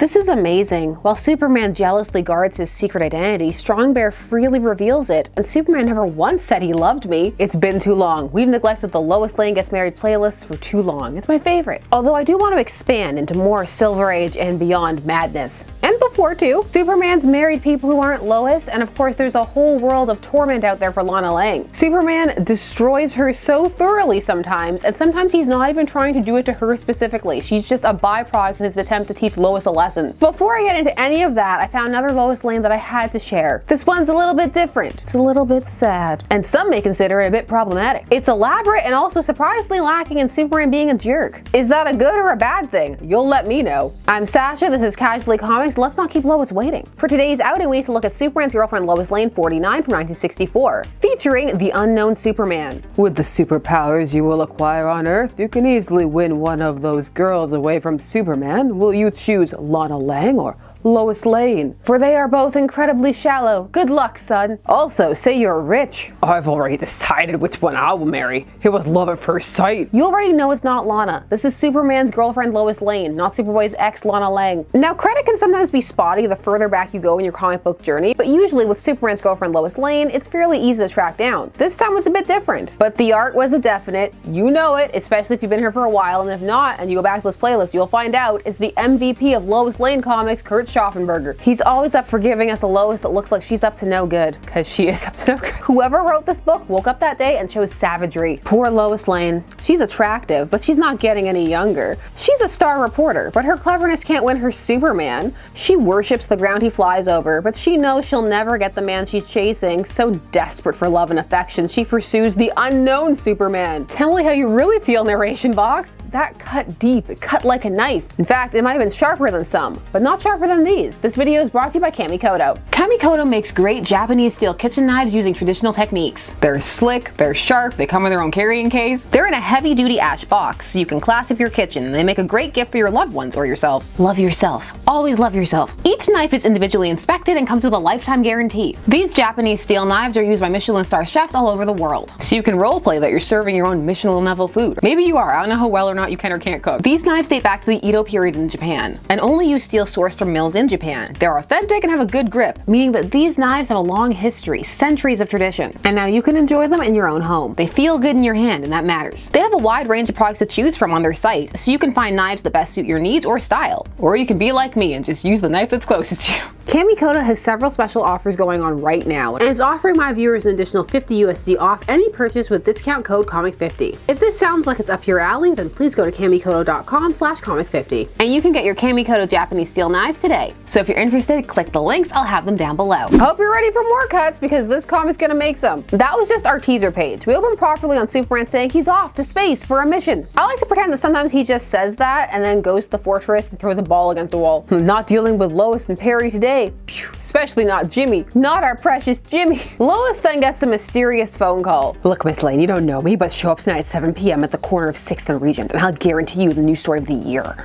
This is amazing. While Superman jealously guards his secret identity, Strong Bear freely reveals it, and Superman never once said he loved me. It's been too long. We've neglected the Lois Lane Gets Married playlists for too long. It's my favorite. Although I do want to expand into more Silver Age and beyond madness. And before too. Superman's married people who aren't Lois, and of course there's a whole world of torment out there for Lana Lang. Superman destroys her so thoroughly sometimes, and sometimes he's not even trying to do it to her specifically. She's just a byproduct in his attempt to teach Lois a lesson. Before I get into any of that, I found another Lois Lane that I had to share. This one's a little bit different. It's a little bit sad, and some may consider it a bit problematic. It's elaborate and also surprisingly lacking in Superman being a jerk. Is that a good or a bad thing? You'll let me know. I'm Sasha, this is Casually Comics, and let's not keep Lois waiting. For today's outing, we need to look at Superman's Girlfriend Lois Lane 49 from 1964, featuring the unknown Superman. With the superpowers you will acquire on Earth, you can easily win one of those girls away from Superman. Will you choose Lana Lang or Lois Lane? For they are both incredibly shallow. Good luck, son. Also, say you're rich. I've already decided which one I will marry. It was love at first sight. You already know it's not Lana. This is Superman's Girlfriend Lois Lane, not Superboy's ex Lana Lang. Now, credit can sometimes be spotty the further back you go in your comic book journey, but usually with Superman's Girlfriend Lois Lane, it's fairly easy to track down. This time was a bit different, but the art was a definite. You know it, especially if you've been here for a while, and if not, and you go back to this playlist, you'll find out it's the MVP of Lois Lane comics, Kurt Schaffenberger. He's always up for giving us a Lois that looks like she's up to no good, because she is up to no good. Whoever wrote this book woke up that day and chose savagery. Poor Lois Lane. She's attractive, but she's not getting any younger. She's a star reporter, but her cleverness can't win her Superman. She worships the ground he flies over, but she knows she'll never get the man she's chasing. So desperate for love and affection, she pursues the unknown Superman. Tell me how you really feel, narration box. That cut deep, it cut like a knife. In fact, it might have been sharper than some, but not sharper than these. This video is brought to you by Kamikoto. Kamikoto makes great Japanese steel kitchen knives using traditional techniques. They're slick, they're sharp, they come with their own carrying case. They're in a heavy-duty ash box, so you can class up your kitchen, and they make a great gift for your loved ones or yourself. Love yourself. Always love yourself. Each knife is individually inspected and comes with a lifetime guarantee. These Japanese steel knives are used by Michelin star chefs all over the world, so you can roleplay that you're serving your own Michelin level food. Maybe you are, I don't know how well or not you can or can't cook. These knives date back to the Edo period in Japan, and only use steel sourced from mills in Japan. They're authentic and have a good grip, meaning that these knives have a long history, centuries of tradition. And now you can enjoy them in your own home. They feel good in your hand, and that matters. They have a wide range of products to choose from on their site, so you can find knives that best suit your needs or style. Or you can be like me and just use the knife that's closest to you. Kamikoto has several special offers going on right now, and is offering my viewers an additional 50 USD off any purchase with discount code COMIC50. If this sounds like it's up your alley, then please go to kamikoto.com/comic50, and you can get your Kamikoto Japanese steel knives today. So if you're interested, click the links, I'll have them down below. Hope you're ready for more cuts, because this comic's gonna make some. That was just our teaser page. We opened properly on Superman saying he's off to space for a mission. I like to pretend that sometimes he just says that and then goes to the fortress and throws a ball against a wall. Not dealing with Lois and Perry today. Phew, especially not Jimmy. Not our precious Jimmy. Lois then gets a mysterious phone call. Look, Miss Lane, you don't know me, but show up tonight at 7 p.m. at the corner of 6th and Regent, and I'll guarantee you the news story of the year.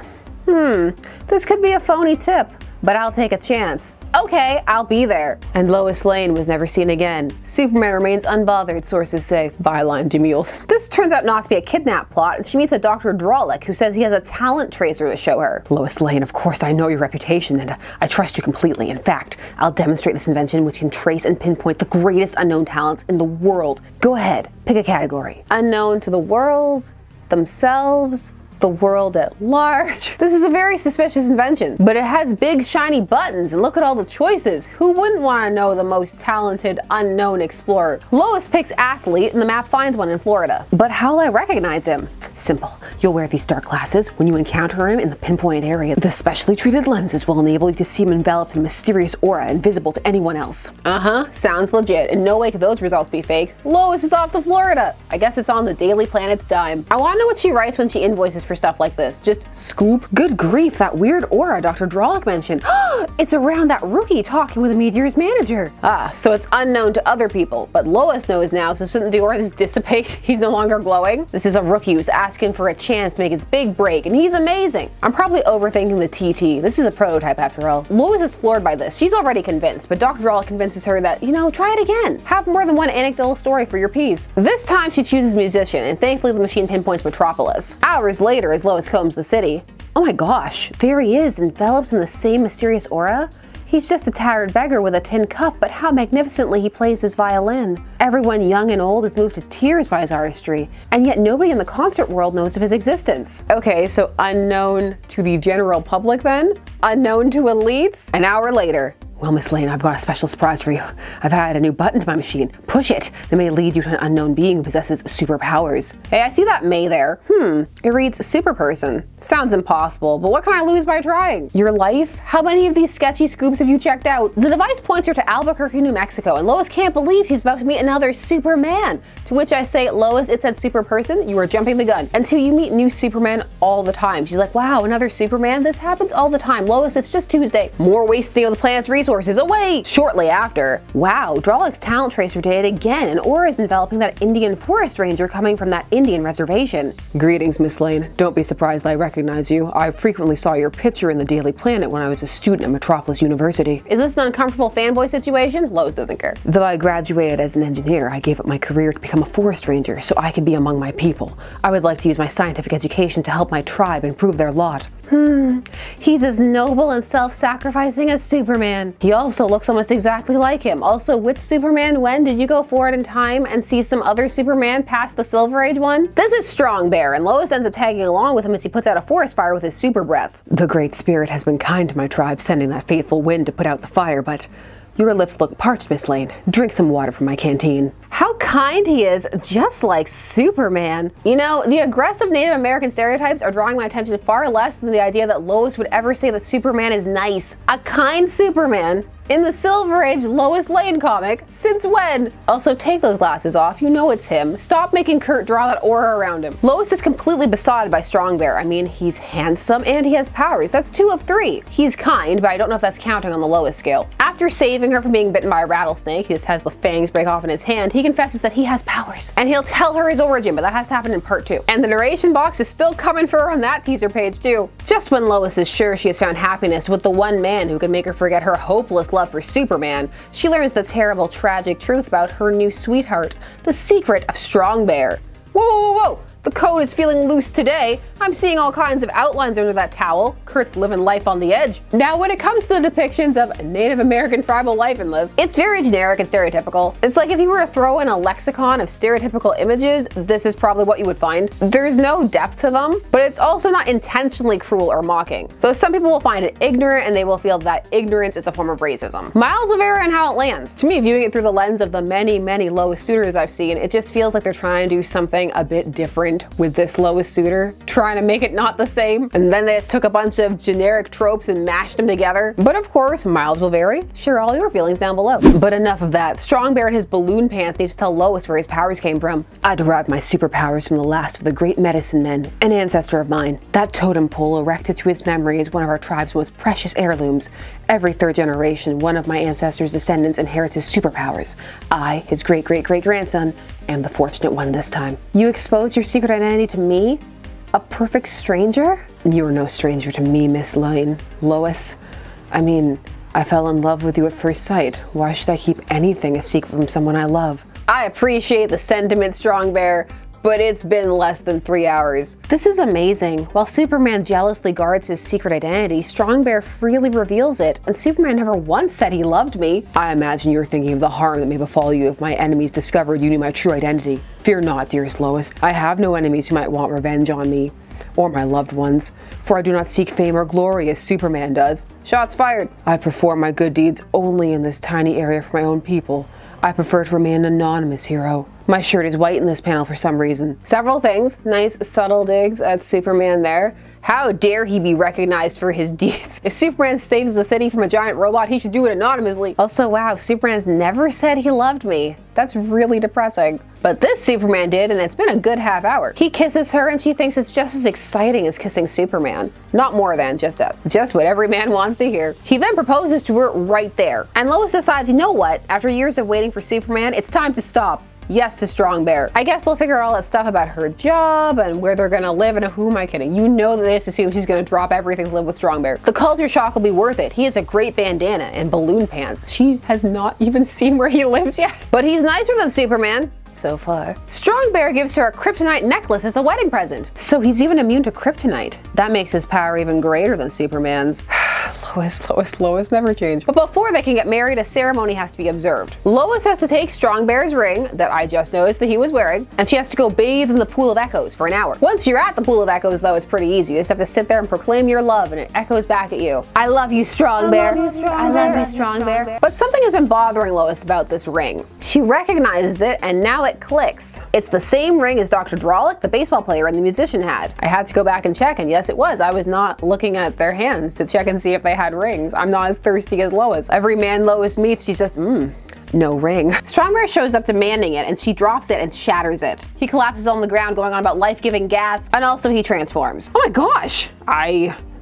This could be a phony tip, but I'll take a chance. Okay, I'll be there. And Lois Lane was never seen again. Superman remains unbothered, sources say. Byline, Jamil. This turns out not to be a kidnap plot, and she meets a Dr. Drolic who says he has a talent tracer to show her. Lois Lane, of course I know your reputation, and I trust you completely. In fact, I'll demonstrate this invention which can trace and pinpoint the greatest unknown talents in the world. Go ahead, pick a category. Unknown to the world, themselves, the world at large. This is a very suspicious invention, but it has big shiny buttons, and look at all the choices. Who wouldn't want to know the most talented unknown explorer? Lois picks athlete, and the map finds one in Florida. But how'll I recognize him? Simple. You'll wear these dark glasses. When you encounter him in the pinpointed area, the specially treated lenses will enable you to see him enveloped in a mysterious aura, invisible to anyone else. Sounds legit. In no way could those results be fake. Lois is off to Florida. I guess it's on the Daily Planet's dime. I want to know what she writes when she invoices for stuff like this. Just scoop. Good grief, that weird aura Dr. Drolic mentioned. It's around that rookie talking with a Meteor's manager. So it's unknown to other people, but Lois knows now, so shouldn't the aura just dissipate? He's no longer glowing? This is a rookie who's asking for a chance to make his big break, and he's amazing. I'm probably overthinking the TT. This is a prototype after all. Lois is floored by this. She's already convinced, but Dr. Drolic convinces her that, try it again. Have more than one anecdotal story for your piece. This time she chooses musician, and thankfully the machine pinpoints Metropolis. Hours later, as Lois combs the city, Oh my gosh, there he is, enveloped in the same mysterious aura. He's just a tattered beggar with a tin cup, but how magnificently he plays his violin. Everyone young and old is moved to tears by his artistry, and yet nobody in the concert world knows of his existence. Okay, so unknown to the general public then? Unknown to elites? An hour later. Well, Miss Lane, I've got a special surprise for you. I've added a new button to my machine. Push it. It may lead you to an unknown being who possesses superpowers. Hey, I see that may there. It reads super person. Sounds impossible, but what can I lose by trying? Your life? How many of these sketchy scoops have you checked out? The device points her to Albuquerque, New Mexico, and Lois can't believe she's about to meet another Superman. To which I say, Lois, it said super person? You are jumping the gun. Until you meet new Superman all the time. She's like, wow, another Superman? This happens all the time. Lois, it's just Tuesday. More wasting of the planet's resources. Away! Shortly after, wow, Drawlick's talent tracer did it again. An aura is enveloping that Indian forest ranger coming from that Indian reservation. Greetings, Miss Lane. Don't be surprised I recognize you. I frequently saw your picture in the Daily Planet when I was a student at Metropolis University. Is this an uncomfortable fanboy situation? Lois doesn't care. Though I graduated as an engineer, I gave up my career to become a forest ranger so I could be among my people. I would like to use my scientific education to help my tribe improve their lot. He's as noble and self-sacrificing as Superman. He also looks almost exactly like him. Also, which Superman when? Did you go forward in time and see some other Superman past the Silver Age one? This is Strong Bear, and Lois ends up tagging along with him as he puts out a forest fire with his super breath. The Great Spirit has been kind to my tribe, sending that faithful wind to put out the fire, but your lips look parched, Miss Lane. Drink some water from my canteen. How kind he is, just like Superman. You know, the aggressive Native American stereotypes are drawing my attention far less than the idea that Lois would ever say that Superman is nice. A kind Superman in the Silver Age Lois Lane comic? Since when? Also, take those glasses off. You know it's him. Stop making Kurt draw that aura around him. Lois is completely besotted by Strong Bear. I mean, he's handsome and he has powers. That's 2 of 3. He's kind, but I don't know if that's counting on the Lois scale. After saving her from being bitten by a rattlesnake, he just has the fangs break off in his hand, he confesses that he has powers. And he'll tell her his origin, but that has to happen in part 2. And the narration box is still coming for her on that teaser page too. Just when Lois is sure she has found happiness with the one man who can make her forget her hopeless love for Superman, she learns the terrible, tragic truth about her new sweetheart, the secret of Strong Bear. Whoa, whoa, whoa, whoa! The code is feeling loose today. I'm seeing all kinds of outlines under that towel. Kurt's living life on the edge. Now, when it comes to the depictions of Native American tribal life in this, it's very generic and stereotypical. It's like if you were to throw in a lexicon of stereotypical images, this is probably what you would find. There's no depth to them, but it's also not intentionally cruel or mocking. Though some people will find it ignorant and they will feel that ignorance is a form of racism. Miles will vary on how it lands. To me, viewing it through the lens of the many, many Lois suitors I've seen, it just feels like they're trying to do something a bit different with this Lois suitor, trying to make it not the same, and then they just took a bunch of generic tropes and mashed them together. But of course, miles will vary. Share all your feelings down below. But enough of that. Strong Bear in his balloon pants needs to tell Lois where his powers came from. I derived my superpowers from the last of the great medicine men, an ancestor of mine. That totem pole erected to his memory is one of our tribe's most precious heirlooms. Every 3rd generation, one of my ancestors' descendants inherits his superpowers. I, his great-great-great-grandson, am the fortunate one this time. You expose your secret identity to me? A perfect stranger? You're no stranger to me, Miss Lane. Lois. I mean, I fell in love with you at first sight. Why should I keep anything a secret from someone I love? I appreciate the sentiment, Strong Bear, but it's been less than 3 hours. This is amazing. While Superman jealously guards his secret identity, Strong Bear freely reveals it, and Superman never once said he loved me. I imagine you're thinking of the harm that may befall you if my enemies discovered you knew my true identity. Fear not, dearest Lois. I have no enemies who might want revenge on me, or my loved ones, for I do not seek fame or glory as Superman does. Shots fired. I perform my good deeds only in this tiny area for my own people. I prefer to remain an anonymous hero. My shirt is white in this panel for some reason. Several things. Nice subtle digs at Superman there. How dare he be recognized for his deeds? If Superman saves the city from a giant robot, he should do it anonymously. Also, wow, Superman's never said he loved me. That's really depressing. But this Superman did, and it's been a good half hour. He kisses her and she thinks it's just as exciting as kissing Superman. Not more than, just as. Just what every man wants to hear. He then proposes to her right there. And Lois decides, you know what? After years of waiting for Superman, it's time to stop. Yes to Strong Bear. I guess they'll figure out all that stuff about her job and where they're gonna live, and who am I kidding? You know that they just assume she's gonna drop everything to live with Strong Bear. The culture shock will be worth it. He has a great bandana and balloon pants. She has not even seen where he lives yet. But he's nicer than Superman. so far. Strong Bear gives her a kryptonite necklace as a wedding present. So he's even immune to kryptonite. That makes his power even greater than Superman's. Lois, never change. But before they can get married, a ceremony has to be observed. Lois has to take Strong Bear's ring, that I just noticed that he was wearing, and she has to go bathe in the Pool of Echoes for an hour. Once you're at the Pool of Echoes, though, it's pretty easy. You just have to sit there and proclaim your love, and it echoes back at you. I love you, Strong Bear. I love you, Strong Bear. But something has been bothering Lois about this ring. She recognizes it, and now it clicks. It's the same ring as Dr. Drolic, the baseball player, and the musician had. I had to go back and check, and yes, it was. I was not looking at their hands to check and see if they had rings. I'm not as thirsty as Lois. Every man Lois meets, she's just, no ring. Strong Bear shows up demanding it, and she drops it and shatters it. He collapses on the ground, going on about life-giving gas, and also he transforms. Oh my gosh!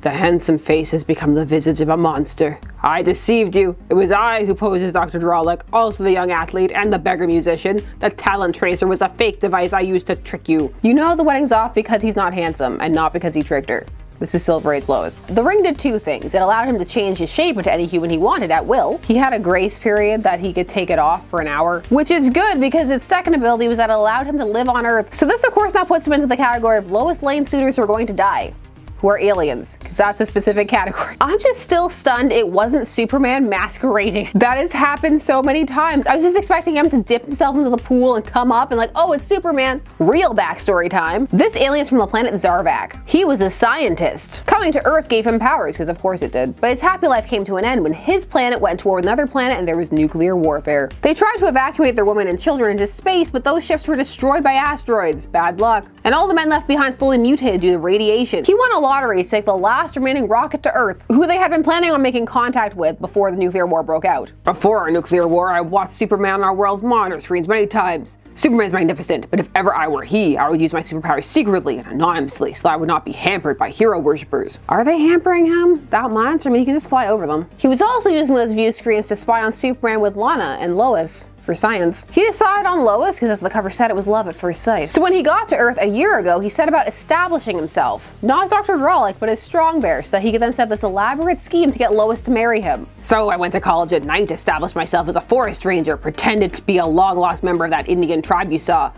The handsome face has become the visage of a monster. I deceived you. It was I who posed as Dr. Drolic, also the young athlete and the beggar musician. The talent tracer was a fake device I used to trick you. You know the wedding's off because he's not handsome, and not because he tricked her. This is Silver Age Lois. The ring did two things. It allowed him to change his shape into any human he wanted at will. He had a grace period that he could take it off for an hour, which is good because its second ability was that it allowed him to live on Earth. So this of course now puts him into the category of Lois Lane suitors who are going to die. Who are aliens, because that's a specific category. I'm just still stunned it wasn't Superman masquerading. That has happened so many times. I was just expecting him to dip himself into the pool and come up and like, oh, it's Superman. Real backstory time. This alien's from the planet Zarvak. He was a scientist. Coming to Earth gave him powers, because of course it did. But his happy life came to an end when his planet went toward another planet and there was nuclear warfare. They tried to evacuate their women and children into space, but those ships were destroyed by asteroids. Bad luck. And all the men left behind slowly mutated due to radiation. He won a lottery to take the last remaining rocket to Earth, who they had been planning on making contact with before the nuclear war broke out. Before our nuclear war, I watched Superman on our world's monitor screens many times. Superman's magnificent, but if ever I were he, I would use my superpowers secretly and anonymously so I would not be hampered by hero worshippers. Are they hampering him that much? I mean, he can just fly over them. He was also using those view screens to spy on Superman with Lana and Lois. For science. He decided on Lois because as the cover said, it was love at first sight. So when he got to Earth a year ago, he set about establishing himself. Not as Dr. Drolic, but as Strong Bear, so that he could then set this elaborate scheme to get Lois to marry him. So I went to college at night, established myself as a forest ranger, pretended to be a long-lost member of that Indian tribe you saw.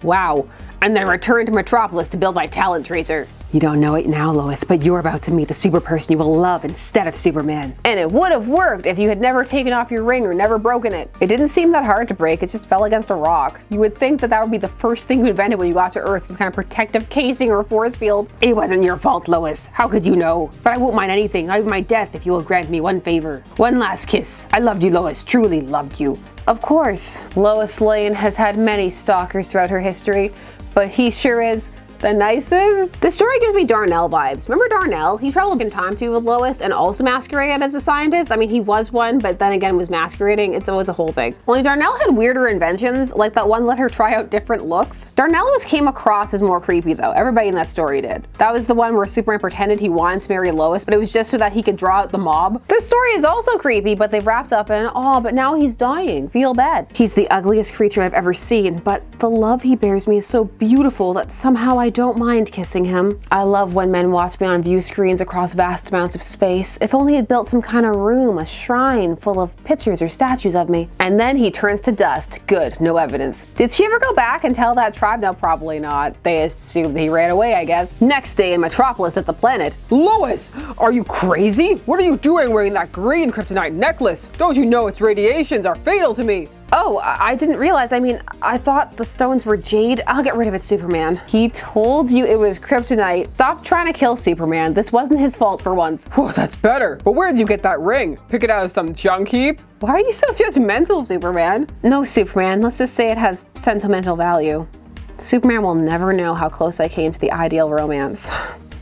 Wow. And then returned to Metropolis to build my talent tracer. You don't know it now, Lois, but you're about to meet the super person you will love instead of Superman. And it would have worked if you had never taken off your ring or never broken it. It didn't seem that hard to break, it just fell against a rock. You would think that that would be the first thing you invented when you got to Earth, some kind of protective casing or a force field. It wasn't your fault, Lois. How could you know? But I won't mind anything, not even my death, if you will grant me one favor. One last kiss. I loved you, Lois, truly loved you. Of course, Lois Lane has had many stalkers throughout her history, but he sure is the nicest. This story gives me Darnell vibes. Remember Darnell? He traveled in time to be with Lois and also masqueraded as a scientist. I mean, he was one, but then again was masquerading. It's always a whole thing. Only Darnell had weirder inventions, like that one let her try out different looks. Darnell just came across as more creepy though. Everybody in that story did. That was the one where Superman pretended he wanted to marry Lois, but it was just so that he could draw out the mob. This story is also creepy, but they've wrapped up in, oh, but now he's dying. Feel bad. He's the ugliest creature I've ever seen, but the love he bears me is so beautiful that somehow I don't mind kissing him. I love when men watch me on view screens across vast amounts of space. If only he'd built some kind of room, a shrine full of pictures or statues of me. And then he turns to dust. Good, no evidence. Did she ever go back and tell that tribe? No, probably not. They assumed he ran away, I guess. Next day in Metropolis at the planet. Lois, are you crazy? What are you doing wearing that green kryptonite necklace? Don't you know its radiations are fatal to me? Oh, I didn't realize. I mean, I thought the stones were jade. I'll get rid of it, Superman. He told you it was kryptonite. Stop trying to kill Superman. This wasn't his fault for once. Whoa, that's better. But where'd you get that ring? Pick it out of some junk heap? Why are you so judgmental, Superman? No, Superman. Let's just say it has sentimental value. Superman will never know how close I came to the ideal romance.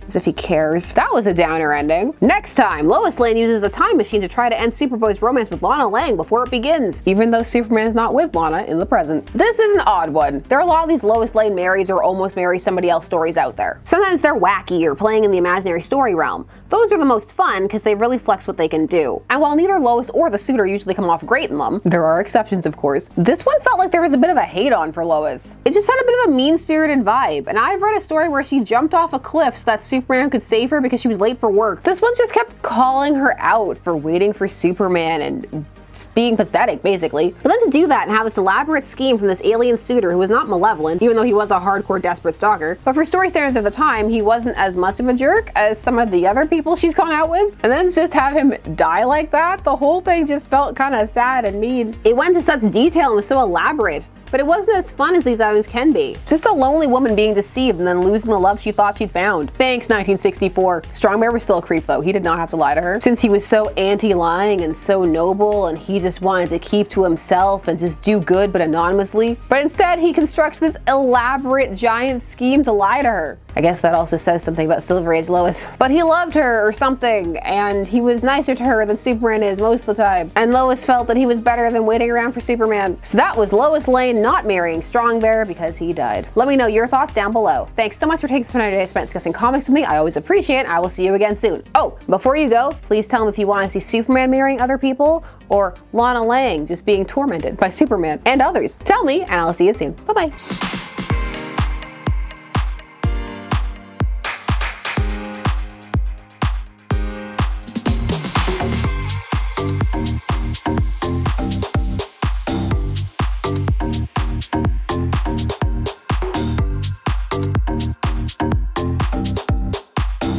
As if he cares. That was a downer ending. Next time, Lois Lane uses a time machine to try to end Superboy's romance with Lana Lang before it begins, even though Superman is not with Lana in the present. This is an odd one. There are a lot of these Lois Lane marries or almost marries somebody else stories out there. Sometimes they're wacky or playing in the imaginary story realm. Those are the most fun because they really flex what they can do. And while neither Lois or the suitor usually come off great in them, there are exceptions of course, this one felt like there was a bit of a hate on for Lois. It just had a bit of a mean-spirited vibe, and I've read a story where she jumped off a cliff so that Superman could save her because she was late for work. This one just kept calling her out for waiting for Superman and just being pathetic, basically. But then to do that and have this elaborate scheme from this alien suitor who was not malevolent, even though he was a hardcore desperate stalker, but for story standards of the time, he wasn't as much of a jerk as some of the other people she's gone out with. And then just have him die like that, the whole thing just felt kind of sad and mean. It went into such detail and was so elaborate, but it wasn't as fun as these outings can be. Just a lonely woman being deceived and then losing the love she thought she'd found. Thanks, 1964. Strong Bear was still a creep though. He did not have to lie to her. Since he was so anti-lying and so noble, and he just wanted to keep to himself and just do good but anonymously. But instead, he constructs this elaborate giant scheme to lie to her. I guess that also says something about Silver Age Lois. But he loved her or something, and he was nicer to her than Superman is most of the time. And Lois felt that he was better than waiting around for Superman. So that was Lois Lane not marrying Strong Bear because he died. Let me know your thoughts down below. Thanks so much for taking some time today to spend discussing comics with me. I always appreciate it. I will see you again soon. Oh, before you go, please tell me if you want to see Superman marrying other people or Lana Lang just being tormented by Superman and others. Tell me, and I'll see you soon. Bye-bye.